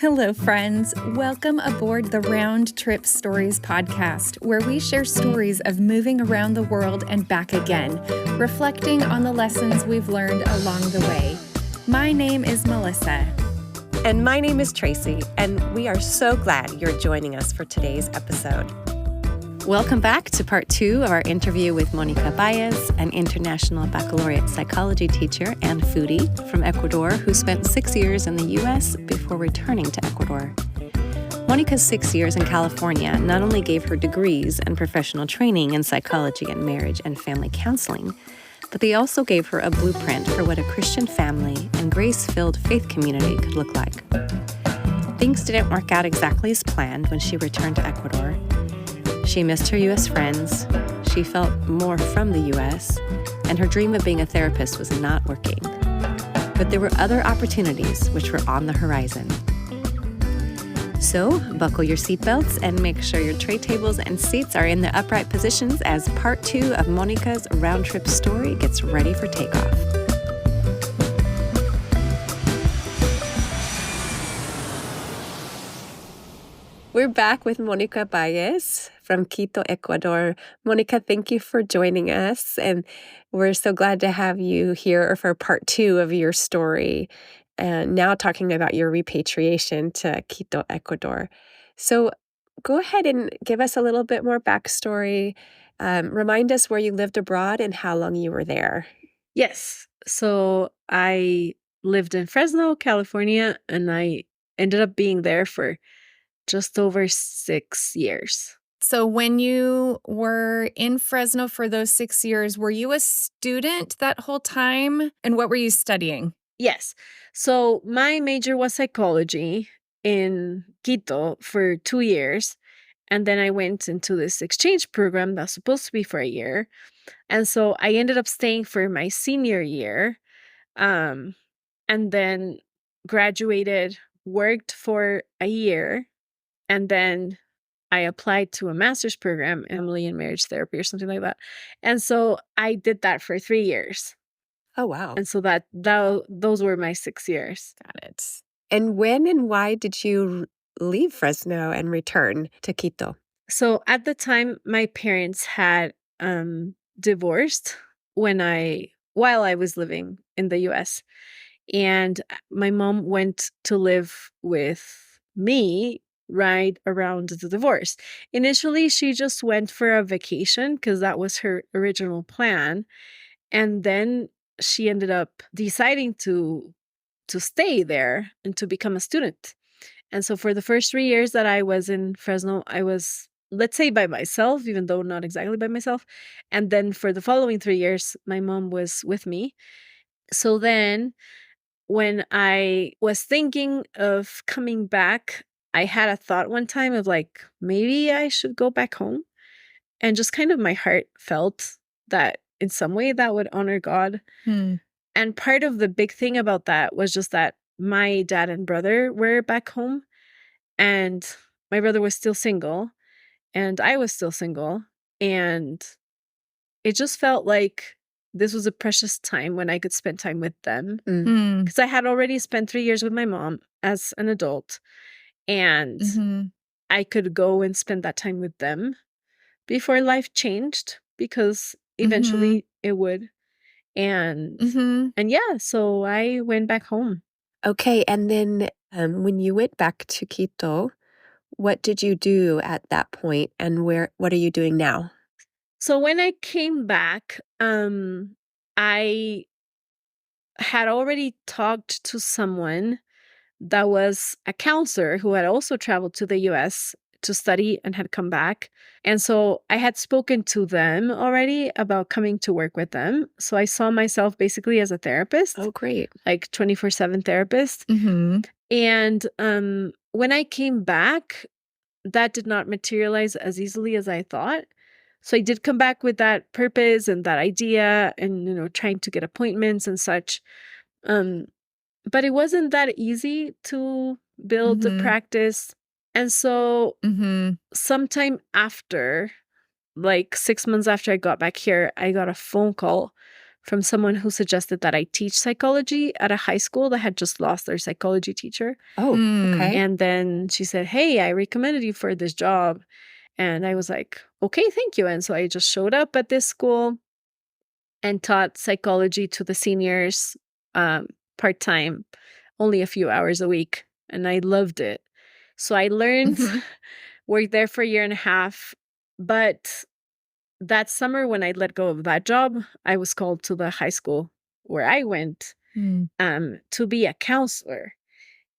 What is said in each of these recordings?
Hello, friends. Welcome aboard the Round Trip Stories podcast, where we share stories of moving around the world and back again, reflecting on the lessons we've learned along the way. My name is Melissa. And my name is Tracy, and we are so glad you're joining us for today's episode. Welcome back to part 2 of our interview with Monica Baez, an international baccalaureate psychology teacher and foodie from Ecuador who spent 6 years in the U.S. before returning to Ecuador. Monica's 6 years in California not only gave her degrees and professional training in psychology and marriage and family counseling, but they also gave her a blueprint for what a Christian family and grace-filled faith community could look like. Things didn't work out exactly as planned when she returned to Ecuador. She missed her U.S. friends, she felt more from the U.S., and her dream of being a therapist was not working. But there were other opportunities which were on the horizon. So, buckle your seatbelts and make sure your tray tables and seats are in the upright positions as part 2 of Monica's round trip story gets ready for takeoff. We're back with Monica Baez from Quito, Ecuador. Monica, thank you for joining us, and we're so glad to have you here for part 2 of your story, and now talking about your repatriation to Quito, Ecuador. So go ahead and give us a little bit more backstory. Remind us where you lived abroad and how long you were there. Yes. So I lived in Fresno, California, and I ended up being there for just over 6 years. So when you were in Fresno for those 6 years, were you a student that whole time? And what were you studying? Yes. So my major was psychology in Quito for 2 years. And then I went into this exchange program that was supposed to be for a year. And so I ended up staying for my senior year, and then graduated, worked for a year, and then I applied to a master's program, Emily in Marriage Therapy or something like that. And so I did that for 3 years. Oh, wow. And so those were my 6 years. Got it. And when and why did you leave Fresno and return to Quito? So at the time, my parents had divorced while I was living in the US. And my mom went to live with me right around the divorce. Initially, she just went for a vacation because that was her original plan. And then she ended up deciding to stay there and to become a student. And so for the first 3 years that I was in Fresno, I was, let's say, by myself, even though not exactly by myself. And then for the following 3 years, my mom was with me. So then when I was thinking of coming back, I had a thought one time of like, maybe I should go back home. And just kind of my heart felt that in some way that would honor God. And part of the big thing about that was just that my dad and brother were back home, and my brother was still single, and I was still single. And it just felt like this was a precious time when I could spend time with them. Because I had already spent 3 years with my mom as an adult. And I could go and spend that time with them before life changed, because eventually it would. And yeah, so I went back home. Okay, and then when you went back to Quito, what did you do at that point, and what are you doing now? So when I came back, I had already talked to someone that was a counselor who had also traveled to the US to study and had come back. And so I had spoken to them already about coming to work with them. So I saw myself basically as a therapist. Oh, great. Like 24/7 therapist. And when I came back, that did not materialize as easily as I thought. So I did come back with that purpose and that idea and, trying to get appointments and such. But it wasn't that easy to build the practice. And so sometime after, like 6 months after I got back here, I got a phone call from someone who suggested that I teach psychology at a high school that had just lost their psychology teacher. Oh, okay. And then she said, hey, I recommended you for this job. And I was like, okay, thank you. And so I just showed up at this school and taught psychology to the seniors part-time, only a few hours a week. And I loved it. So I learned, worked there for a year and a half. But that summer when I let go of that job, I was called to the high school where I went to be a counselor.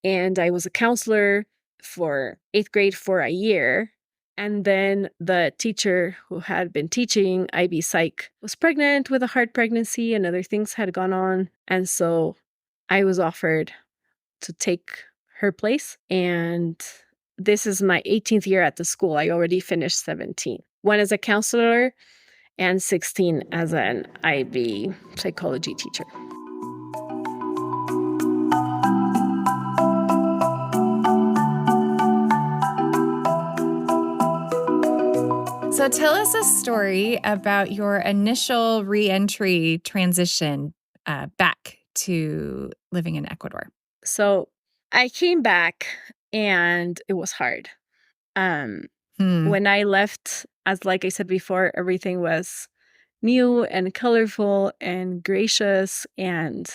And I was a counselor for 8th grade for a year. And then the teacher who had been teaching IB Psych was pregnant with a hard pregnancy and other things had gone on. And so I was offered to take her place. And this is my 18th year at the school. I already finished 17. One as a counselor and 16 as an IB psychology teacher. So tell us a story about your initial re-entry transition back to living in Ecuador. So I came back and it was hard. When I left, as like I said before, everything was new and colorful and gracious. And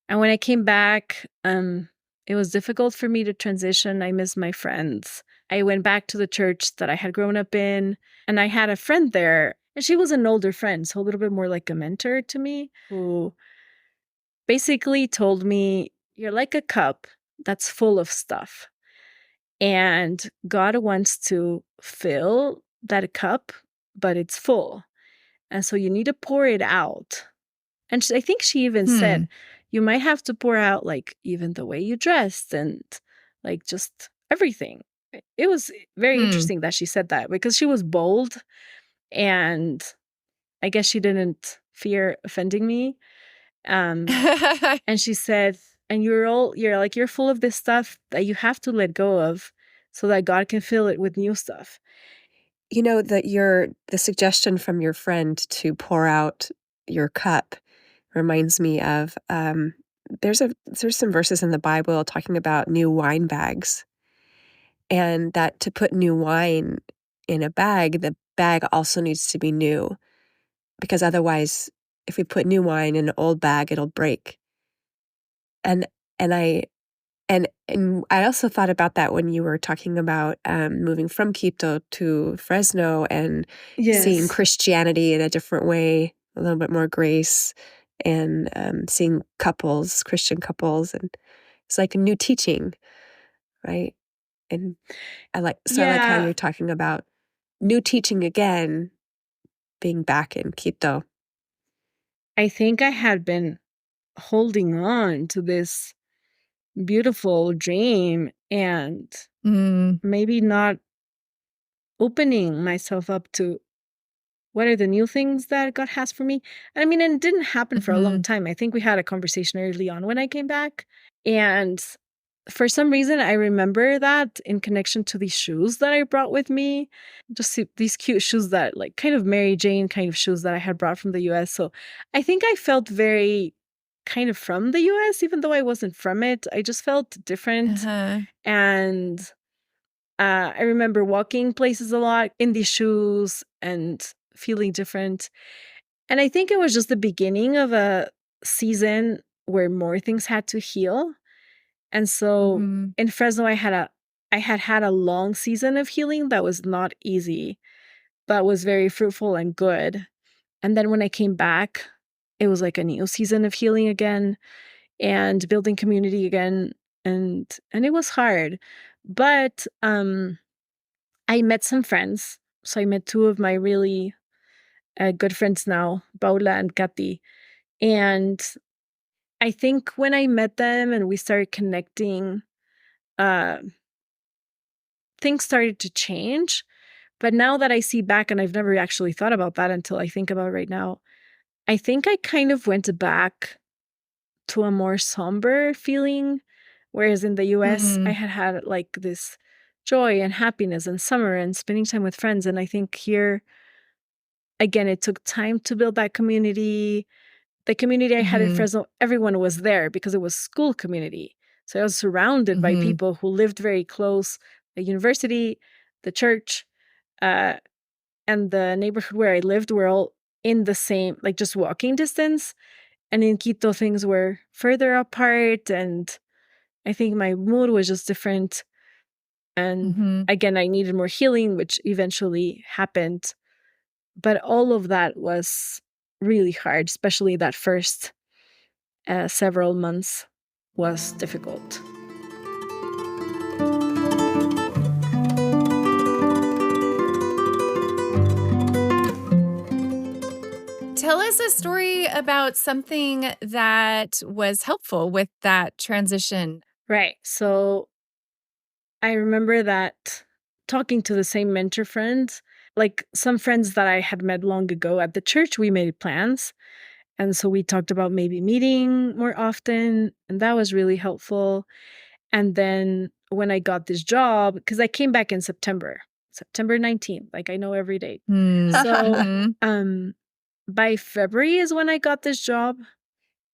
when I came back, it was difficult for me to transition. I missed my friends. I went back to the church that I had grown up in, and I had a friend there, and she was an older friend, so a little bit more like a mentor to me, who basically told me, you're like a cup that's full of stuff, and God wants to fill that cup, but it's full, and so you need to pour it out. And I think she even said, you might have to pour out like even the way you dressed and like just everything. It was very interesting that she said that because she was bold and I guess she didn't fear offending me. And she said, and you're full of this stuff that you have to let go of so that God can fill it with new stuff. You know, the suggestion from your friend to pour out your cup reminds me of there's some verses in the Bible talking about new wine bags, and that to put new wine in a bag, the bag also needs to be new, because otherwise, if we put new wine in an old bag, it'll break. And I also thought about that when you were talking about moving from Quito to Fresno and seeing Christianity in a different way, a little bit more grace, and seeing Christian couples, and it's like a new teaching, right? And I like how you're talking about new teaching again, being back in Quito. I think I had been holding on to this beautiful dream and maybe not opening myself up to what are the new things that God has for me. I mean, and it didn't happen for a long time. I think we had a conversation early on when I came back. And for some reason, I remember that in connection to these shoes that I brought with me, just these cute shoes that like kind of Mary Jane kind of shoes that I had brought from the US. So I think I felt very kind of from the US, even though I wasn't from it. I just felt different. And I remember walking places a lot in these shoes and feeling different. And I think it was just the beginning of a season where more things had to heal. And so in Fresno, I had a long season of healing that was not easy, but was very fruitful and good. And then when I came back, it was like a new season of healing again and building community again. And it was hard. But I met some friends. So I met two of my really good friends now, Paula and Katy. And I think when I met them and we started connecting, things started to change. But now that I see back, and I've never actually thought about that until I think about it right now, I think I kind of went back to a more somber feeling. Whereas in the US, I had like this joy and happiness and summer and spending time with friends. And I think here, again, it took time to build that community. the community I had in Mhm. Fresno, everyone was there because it was school community. So I was surrounded by Mhm. people who lived very close, the university, the church, uh, and the neighborhood where I lived were all in the same, like just walking distance. And in Quito, things were further apart. And I think my mood was just different. And Mhm. again, I needed more healing, which eventually happened. But all of that was really hard, especially that first several months was difficult. Tell us a story about something that was helpful with that transition. Right. So I remember that talking to the same mentor friends, like some friends that I had met long ago at the church, we made plans. And so we talked about maybe meeting more often. And that was really helpful. And then when I got this job, because I came back in September 19th, like I know every date. Mm. So Mhm. by February is when I got this job.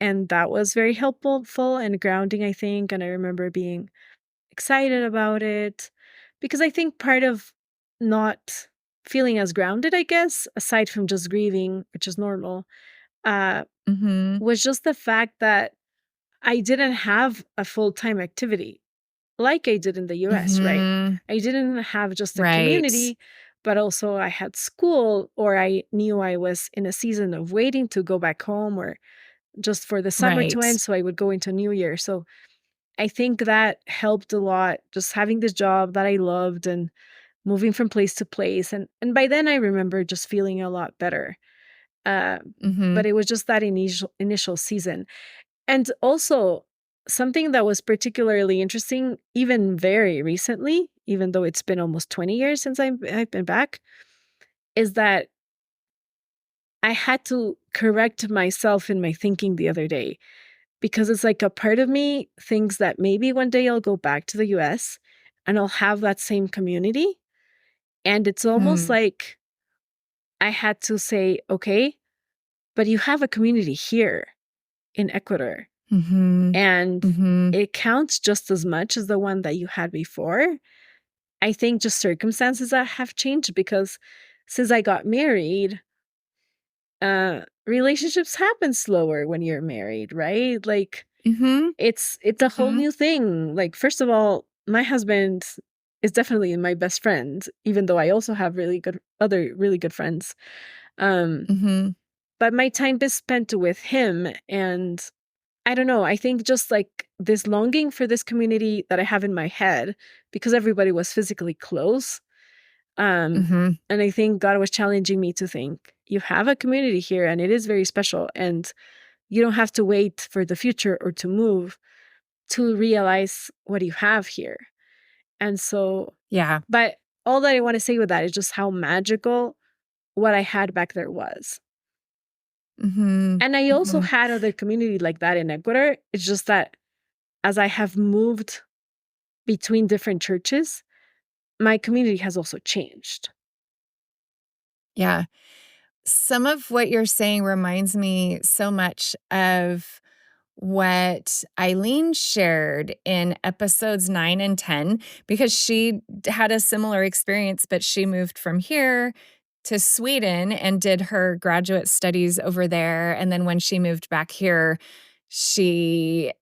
And that was very helpful and grounding, I think. And I remember being excited about it because I think part of not feeling as grounded, I guess, aside from just grieving, which is normal, uh, Mhm. was just the fact that I didn't have a full-time activity like I did in the US, right? Mhm. I didn't have just a Right. community, but also I had school, or I knew I was in a season of waiting to go back home, or just for the summer to Right. end. So I would go into New Year. So I think that helped a lot, just having this job that I loved and moving from place to place. And by then I remember just feeling a lot better. Uh, but Mhm. it was just that initial season. And also something that was particularly interesting, even very recently, even though it's been almost 20 years since I've been back, is that I had to correct myself in my thinking the other day, because it's like a part of me thinks that maybe one day I'll go back to the US and I'll have that same community. And it's almost Hmm. like I had to say, okay, but you have a community here in Ecuador, Mhm. and Mhm. it counts just as much as the one that you had before. I think just circumstances that have changed, because since I got married, relationships happen slower when you're married, right? Like Mhm. it's a whole Mhm. new thing. Like, first of all, my husband is definitely my best friend, even though I also have really good friends. Um, Mhm. but my time is spent with him, and I don't know, I think just like this longing for this community that I have in my head, because everybody was physically close. Um, Mhm. and I think God was challenging me to think, you have a community here and it is very special, and you don't have to wait for the future or to move to realize what you have here. And so, Yeah. but all that I want to say with that is just how magical what I had back there was. Mhm. And I also Mhm. had other community like that in Ecuador. It's just that as I have moved between different churches, my community has also changed. Yeah. Some of what you're saying reminds me so much of what Eileen shared in episodes 9 and 10, because she had a similar experience, but she moved from here to Sweden and did her graduate studies over there. And then when she moved back here, she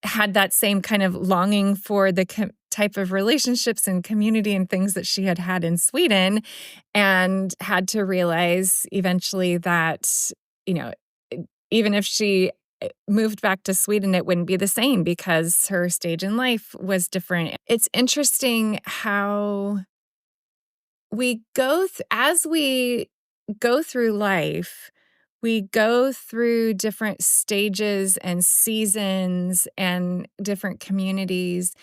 had that same kind of longing for the type of relationships and community and things that she had had in Sweden, and had to realize eventually that, you know, even if she moved back to Sweden, it wouldn't be the same because her stage in life was different. It's interesting how as we go through life, we go through different stages and seasons and different communities.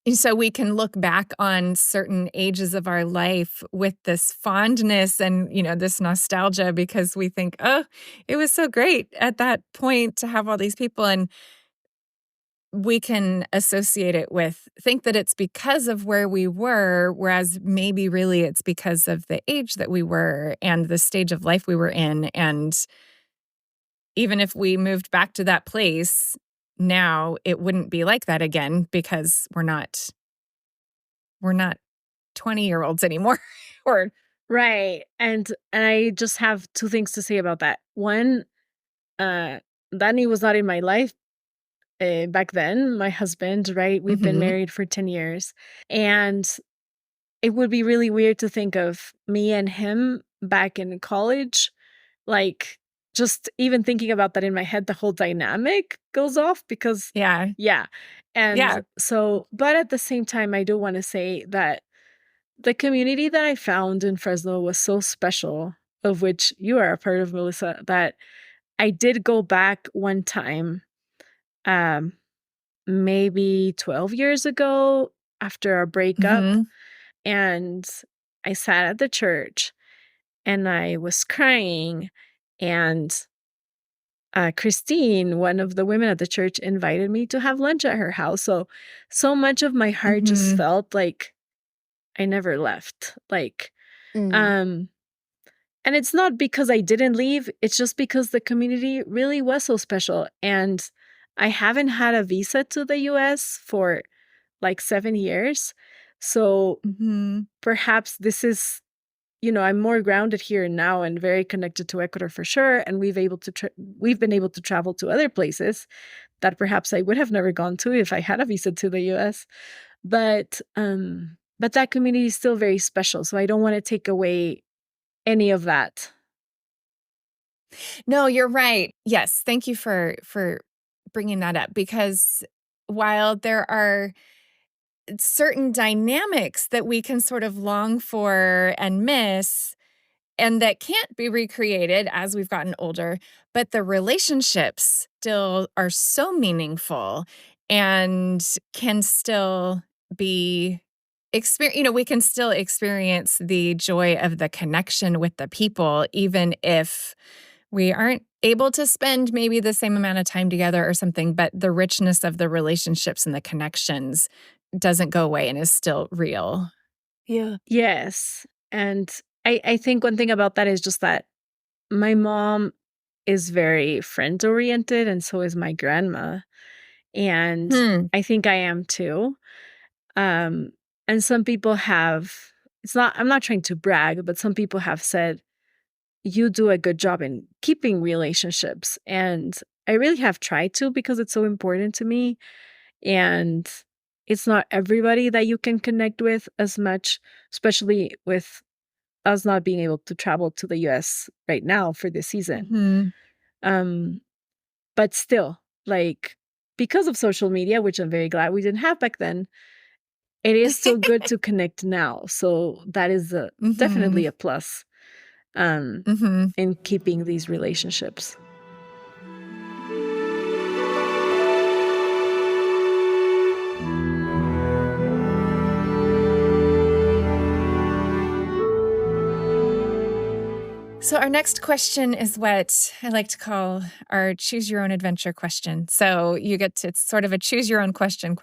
And so we can look back on certain ages of our life with this fondness and, this nostalgia, because we think, oh, it was so great at that point to have all these people. And we can associate it with, think that it's because of where we were, whereas maybe really it's because of the age that we were and the stage of life we were in. And even if we moved back to that place now, it wouldn't be like that again because we're not 20-year-olds anymore. Or Right. And I just have two things to say about that. One, Danny was not in my life back then, my husband, right? We've been married for 10 years. And it would be really weird to think of me and him back in college. Like, just even thinking about that in my head, the whole dynamic goes off because, yeah. yeah. And Yeah. so, but at the same time, I do want to say that the community that I found in Fresno was so special, of which you are a part of, Melissa, that I did go back one time, maybe 12 years ago after our breakup. And I sat at the church and I was crying. And Christine, one of the women at the church, invited me to have lunch at her house. So much of my heart just felt like I never left. Like, and it's not because I didn't leave. It's just because the community really was so special. And I haven't had a visa to the US for like 7 years. So perhaps this is, I'm more grounded here now and very connected to Ecuador for sure. And we've been able to travel to other places that perhaps I would have never gone to if I had a visa to the US. But that community is still very special. So I don't want to take away any of that. No, you're right. Yes. Thank you for bringing that up, because while there are certain dynamics that we can sort of long for and miss, and that can't be recreated as we've gotten older, but the relationships still are so meaningful and can still be we can still experience the joy of the connection with the people, even if we aren't able to spend maybe the same amount of time together or something, but the richness of the relationships and the connections doesn't go away and is still real. Yeah. Yes. And I think one thing about that is just that my mom is very friend oriented, and so is my grandma. And I think I am too. And some people I'm not trying to brag, but some people have said, you do a good job in keeping relationships. And I really have tried to, because it's so important to me. And it's not everybody that you can connect with as much, especially with us not being able to travel to the US right now for this season. But still, like, because of social media, which I'm very glad we didn't have back then, it is still good to connect now. So that is definitely a plus in keeping these relationships. So our next question is what I like to call our choose your own adventure question. So it's sort of a choose your own question.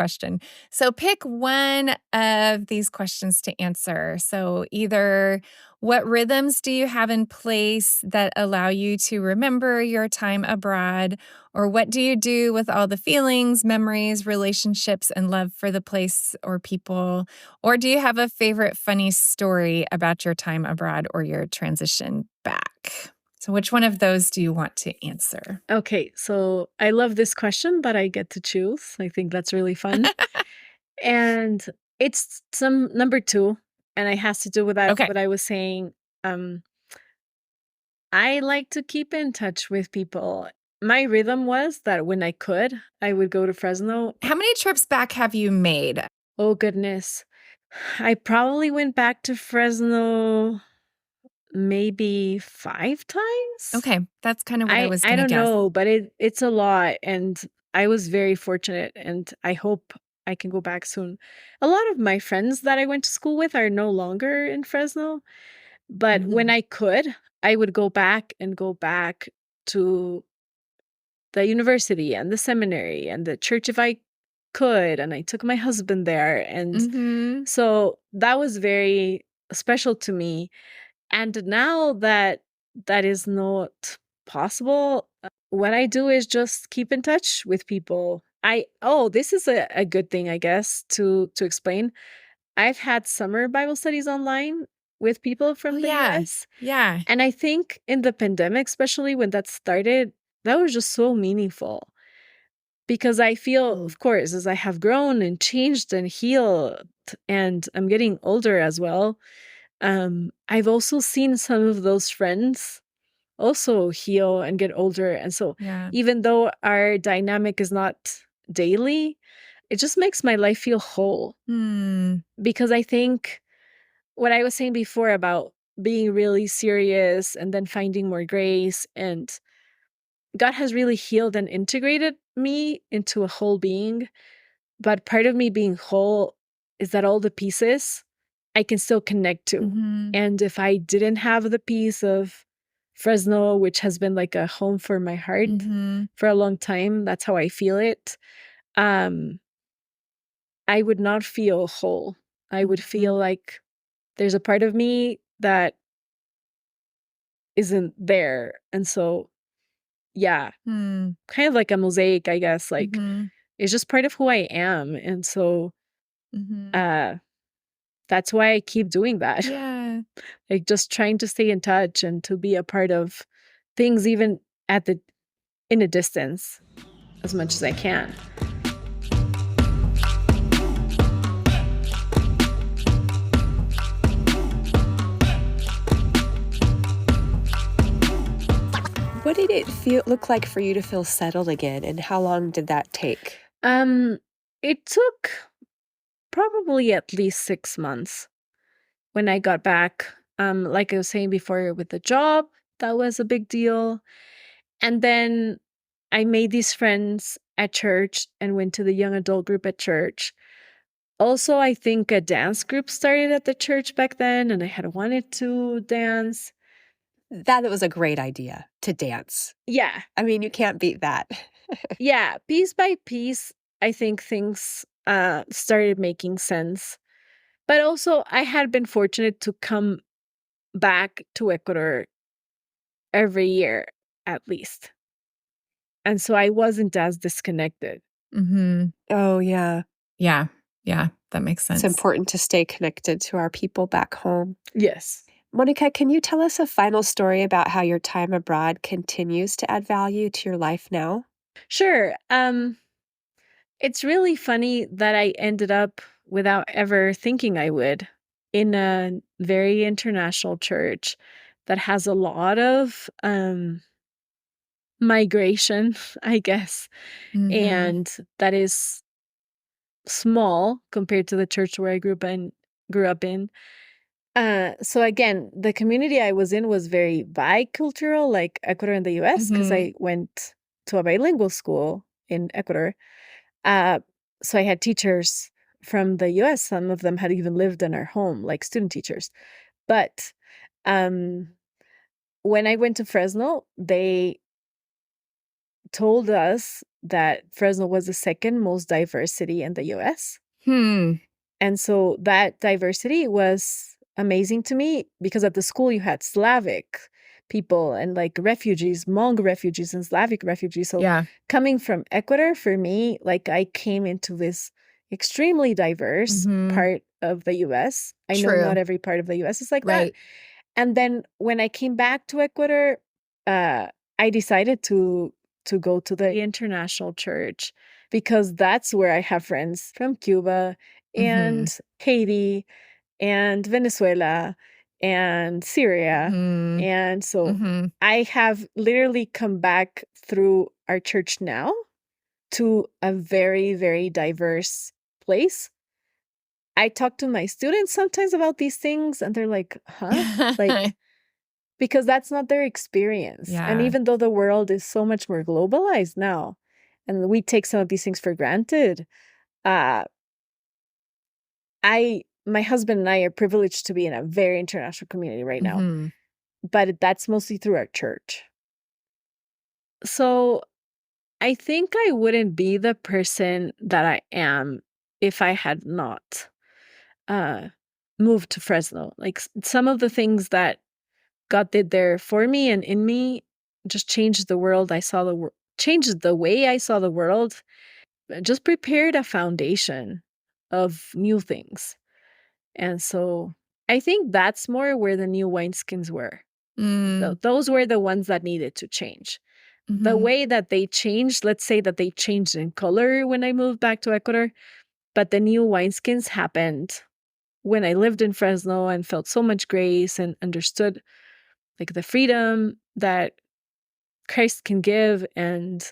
So pick one of these questions to answer. So either what rhythms do you have in place that allow you to remember your time abroad? Or what do you do with all the feelings, memories, relationships, and love for the place or people? Or do you have a favorite funny story about your time abroad or your transition back? So which one of those do you want to answer? Okay, so I love this question, but I get to choose. I think that's really fun. And it's some number 2, and it has to do with that, Okay. what I was saying. I like to keep in touch with people. My rhythm was that when I could, I would go to Fresno. How many trips back have you made? Oh, goodness. I probably went back to Fresno maybe 5 times. Okay, that's kind of what I was going to don't guess. know, but it's a lot, and I was very fortunate, and I hope I can go back soon. A lot of my friends that I went to school with are no longer in Fresno, but when I could, I would go back to the university and the seminary and the church if I could, and I took my husband there, and so that was very special to me. And now that is not possible, what I do is just keep in touch with people. This is a good thing, I guess, to explain. I've had summer Bible studies online with people Oh, from the yeah. US. Yeah. And I think in the pandemic, especially when that started, that was just so meaningful. Because I feel, of course, as I have grown and changed and healed, and I'm getting older as well, I've also seen some of those friends also heal and get older. And so Yeah. even though our dynamic is not daily, it just makes my life feel whole. Because I think what I was saying before about being really serious and then finding more grace, and God has really healed and integrated me into a whole being. But part of me being whole is that all the pieces I can still connect to. Mhm. And if I didn't have the piece of Fresno, which has been like a home for my heart Mhm. for a long time, that's how I feel it. Um, I would not feel whole. I would feel like there's a part of me that isn't there. And so, yeah, Hmm. kind of like a mosaic, I guess. Like, Mhm. it's just part of who I am. And so, Mhm. that's why I keep doing that. Yeah. Like, just trying to stay in touch and to be a part of things, even in a distance, as much as I can. What did it look like for you to feel settled again, and how long did that take? It took probably at least 6 months when I got back. Like I was saying before, with the job, that was a big deal. And then I made these friends at church and went to the young adult group at church. Also, I think a dance group started at the church back then, and I had wanted to dance. That was a great idea, to dance. Yeah. I mean, you can't beat that. Yeah. Piece by piece, I think things started making sense. But also, I had been fortunate to come back to Ecuador every year, at least. And so I wasn't as disconnected. Mhm. Oh, yeah. Yeah. Yeah. That makes sense. It's important to stay connected to our people back home. Yes. Monica, can you tell us a final story about how your time abroad continues to add value to your life now? Sure. It's really funny that I ended up, without ever thinking I would, in a very international church that has a lot of migration, I guess, Mhm. and that is small compared to the church where I grew up in. So again, the community I was in was very bicultural, like Ecuador and the US, because Mhm. I went to a bilingual school in Ecuador. Uh, so I had teachers from the US. Some of them had even lived in our home, like student teachers. But um, when I went to Fresno, they told us that Fresno was the second most diverse city in the US. Hmm. And so that diversity was amazing to me because at the school you had Slavic people and like refugees, Hmong refugees and Slavic refugees. So Yeah. coming from Ecuador, for me, like I came into this extremely diverse Mhm. part of the US. I know True. not every part of the US is like that. Right. And then when I came back to Ecuador, I decided to go to the international church because that's where I have friends from Cuba and Mhm. Haiti and Venezuela and Syria. Mhm. And so Mhm. I have literally come back through our church now to a very, very diverse place. I talk to my students sometimes about these things and they're like, huh? Like, because that's not their experience. And Yeah. even though the world is so much more globalized now, and we take some of these things for granted, uh, my husband and I are privileged to be in a very international community right now, Mhm. but that's mostly through our church. So I think I wouldn't be the person that I am if I had not uh, moved to Fresno. Like some of the things that God did there for me and in me just changed the world. Changed the way I saw the world. Just prepared a foundation of new things. And so I think that's more where the new wineskins were. Those were the ones that needed to change. The way that they changed, let's say that they changed in color when I moved back to Ecuador, but the new wineskins happened when I lived in Fresno and felt so much grace and understood like the freedom that Christ can give. And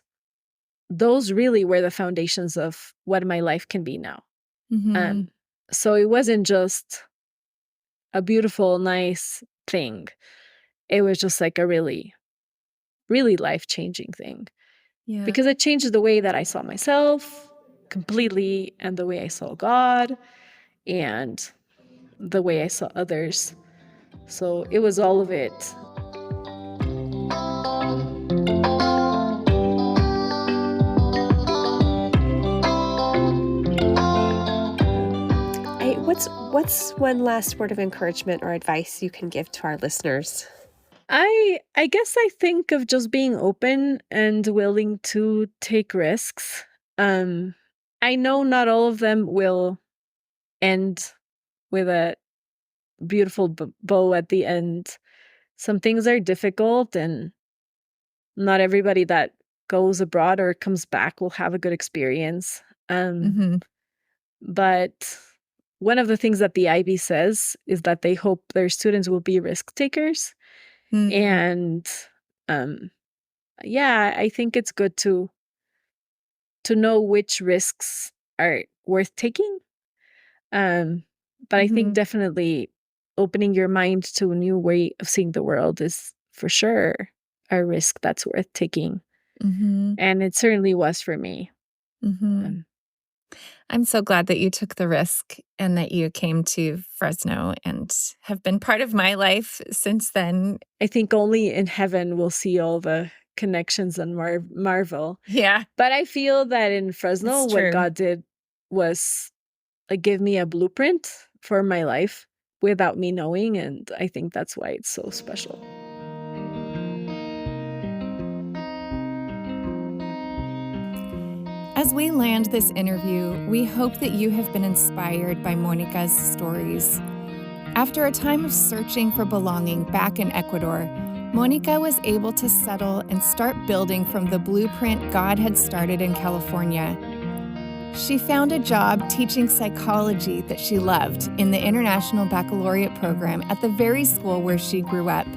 those really were the foundations of what my life can be now. So it wasn't just a beautiful, nice thing. It was just like a really, really life-changing thing. Yeah. Because it changed the way that I saw myself completely, and the way I saw God, and the way I saw others. So it was all of it. What's one last word of encouragement or advice you can give to our listeners? I guess I think of just being open and willing to take risks. I know not all of them will end with a beautiful bow at the end. Some things are difficult, and not everybody that goes abroad or comes back will have a good experience. But one of the things that the IB says is that they hope their students will be risk takers. And I think it's good to know which risks are worth taking. But I think definitely opening your mind to a new way of seeing the world is for sure a risk that's worth taking. And it certainly was for me. I'm so glad that you took the risk and that you came to Fresno and have been part of my life since then. I think only in heaven we'll see all the connections and marvel. Yeah. But I feel that in Fresno, what God did was like give me a blueprint for my life without me knowing. And I think that's why it's so special. As we land this interview, we hope that you have been inspired by Monica's stories. After a time of searching for belonging back in Ecuador, Monica was able to settle and start building from the blueprint God had started in California. She found a job teaching psychology that she loved in the International Baccalaureate program at the very school where she grew up.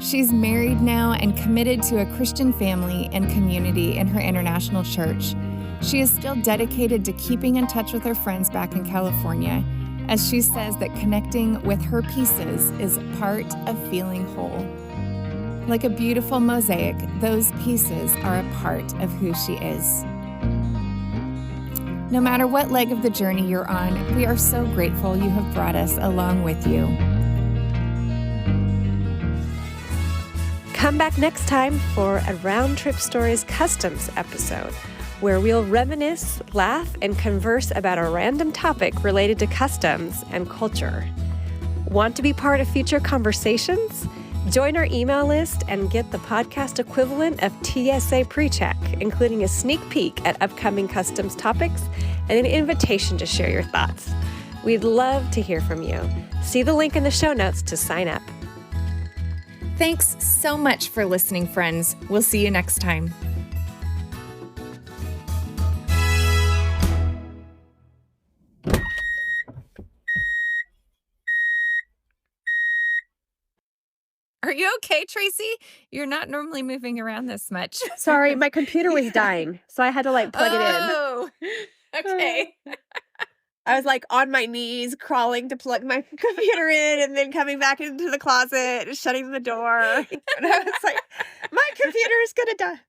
She's married now and committed to a Christian family and community in her international church. She is still dedicated to keeping in touch with her friends back in California, as she says that connecting with her pieces is part of feeling whole. Like a beautiful mosaic, those pieces are a part of who she is. No matter what leg of the journey you're on, we are so grateful you have brought us along with you. Come back next time for a Round Trip Stories Customs episode, where we'll reminisce, laugh, and converse about a random topic related to customs and culture. Want to be part of future conversations? Join our email list and get the podcast equivalent of TSA PreCheck, including a sneak peek at upcoming customs topics and an invitation to share your thoughts. We'd love to hear from you. See the link in the show notes to sign up. Thanks so much for listening, friends. We'll see you next time. Are you okay, Tracy? You're not normally moving around this much. Sorry, my computer was dying, so I had to plug it in. Oh, okay. I was on my knees crawling to plug my computer in and then coming back into the closet and shutting the door. And I was like, my computer is going to die.